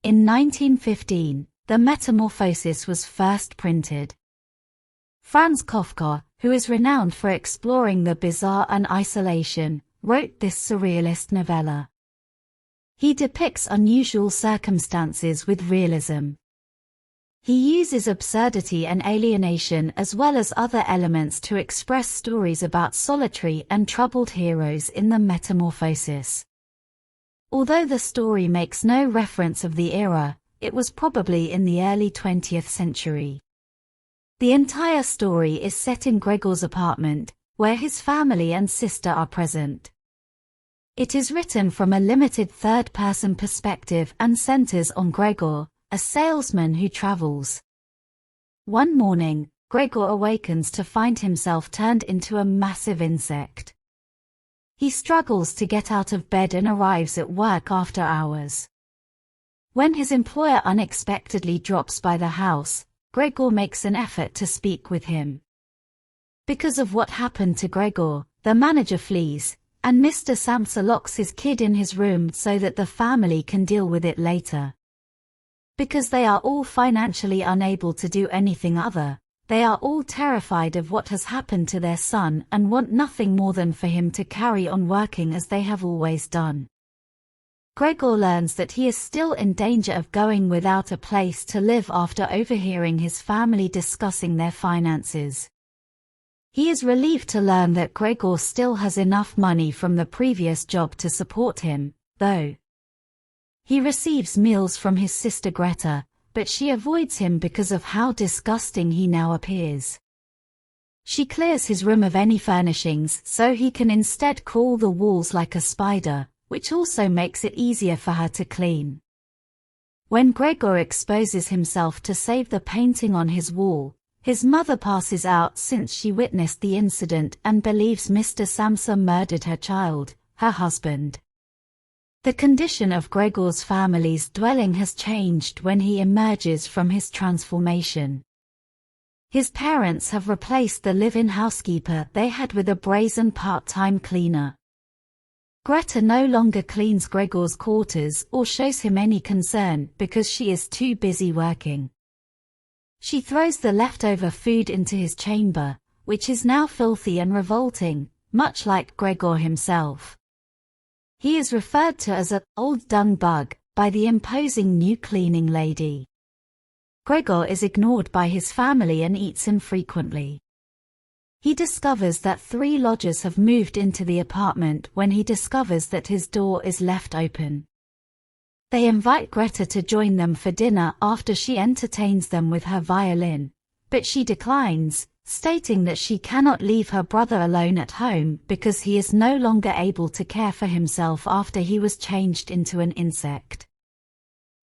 In 1915, the Metamorphosis was first printed. Franz Kafka, who is renowned for exploring the bizarre and isolation, wrote this surrealist novella. He depicts unusual circumstances with realism. He uses absurdity and alienation as well as other elements to express stories about solitary and troubled heroes in the Metamorphosis. Although the story makes no reference of the era, it was probably in the early 20th century. The entire story is set in Gregor's apartment, where his family and sister are present. It is written from a limited third-person perspective and centers on Gregor, a salesman who travels. One morning, Gregor awakens to find himself turned into a massive insect. He struggles to get out of bed and arrives at work after hours. When his employer unexpectedly drops by the house, Gregor makes an effort to speak with him. Because of what happened to Gregor, the manager flees, and Mr. Samsa locks his kid in his room so that the family can deal with it later. Because they are all financially unable to do anything other, they are all terrified of what has happened to their son and want nothing more than for him to carry on working as they have always done. Gregor learns that he is still in danger of going without a place to live after overhearing his family discussing their finances. He is relieved to learn that Gregor still has enough money from the previous job to support him, though. He receives meals from his sister Greta, but she avoids him because of how disgusting he now appears. She clears his room of any furnishings so he can instead crawl the walls like a spider, which also makes it easier for her to clean. When Gregor exposes himself to save the painting on his wall, his mother passes out since she witnessed the incident and believes Mr. Samsa murdered her child, her husband. The condition of Gregor's family's dwelling has changed when he emerges from his transformation. His parents have replaced the live-in housekeeper they had with a brazen part-time cleaner. Greta no longer cleans Gregor's quarters or shows him any concern because she is too busy working. She throws the leftover food into his chamber, which is now filthy and revolting, much like Gregor himself. He is referred to as an old dung bug by the imposing new cleaning lady. Gregor is ignored by his family and eats infrequently. He discovers that 3 lodgers have moved into the apartment when he discovers that his door is left open. They invite Greta to join them for dinner after she entertains them with her violin, but she declines, stating that she cannot leave her brother alone at home because he is no longer able to care for himself after he was changed into an insect.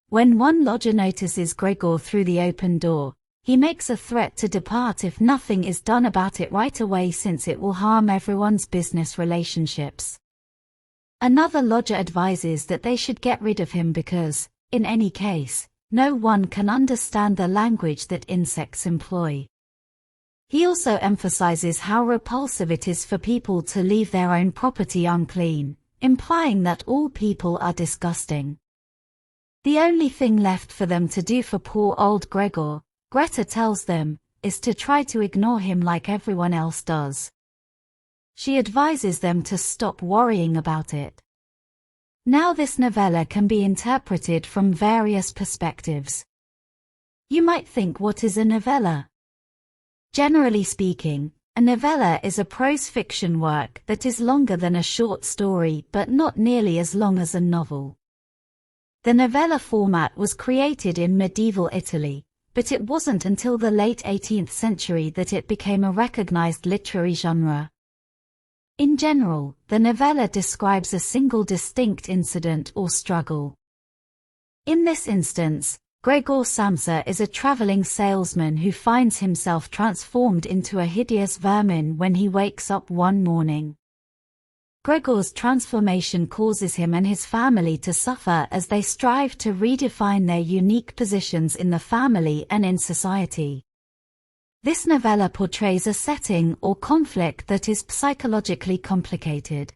When one lodger notices Gregor through the open door, he makes a threat to depart if nothing is done about it right away since it will harm everyone's business relationships. Another lodger advises that they should get rid of him because, in any case, no one can understand the language that insects employ. He also emphasizes how repulsive it is for people to leave their own property unclean, implying that all people are disgusting. The only thing left for them to do for poor old Gregor, Greta tells them, is to try to ignore him like everyone else does. She advises them to stop worrying about it. Now this novella can be interpreted from various perspectives. You might think, what is a novella? Generally speaking, a novella is a prose fiction work that is longer than a short story but not nearly as long as a novel. The novella format was created in medieval Italy, but it wasn't until the late 18th century that it became a recognized literary genre. In general, the novella describes a single distinct incident or struggle. In this instance, Gregor Samsa is a traveling salesman who finds himself transformed into a hideous vermin when he wakes up one morning. Gregor's transformation causes him and his family to suffer as they strive to redefine their unique positions in the family and in society. This novella portrays a setting or conflict that is psychologically complicated.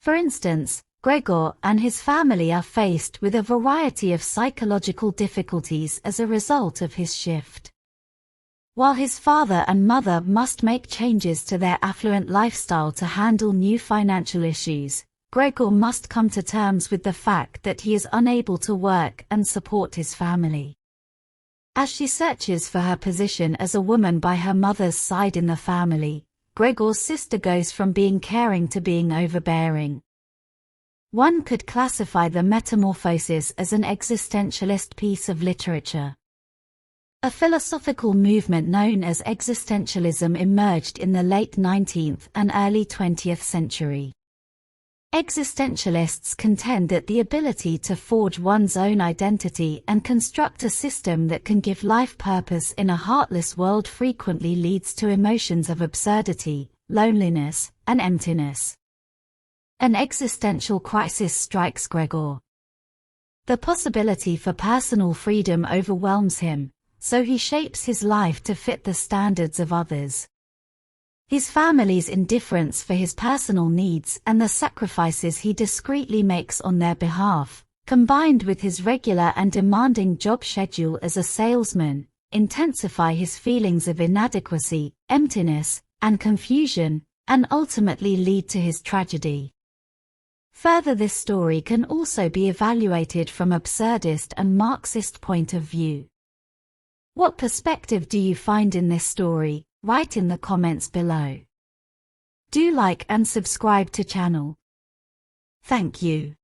For instance, Gregor and his family are faced with a variety of psychological difficulties as a result of his shift. While his father and mother must make changes to their affluent lifestyle to handle new financial issues, Gregor must come to terms with the fact that he is unable to work and support his family. As she searches for her position as a woman by her mother's side in the family, Gregor's sister goes from being caring to being overbearing. One could classify the Metamorphosis as an existentialist piece of literature. A philosophical movement known as existentialism emerged in the late 19th and early 20th century. Existentialists contend that the ability to forge one's own identity and construct a system that can give life purpose in a heartless world frequently leads to emotions of absurdity, loneliness, and emptiness. An existential crisis strikes Gregor. The possibility for personal freedom overwhelms him, so he shapes his life to fit the standards of others. His family's indifference for his personal needs and the sacrifices he discreetly makes on their behalf, combined with his regular and demanding job schedule as a salesman, intensify his feelings of inadequacy, emptiness, and confusion, and ultimately lead to his tragedy. Further, this story can also be evaluated from absurdist and Marxist point of view. What perspective do you find in this story? Write in the comments below. Do like and subscribe to channel. Thank you.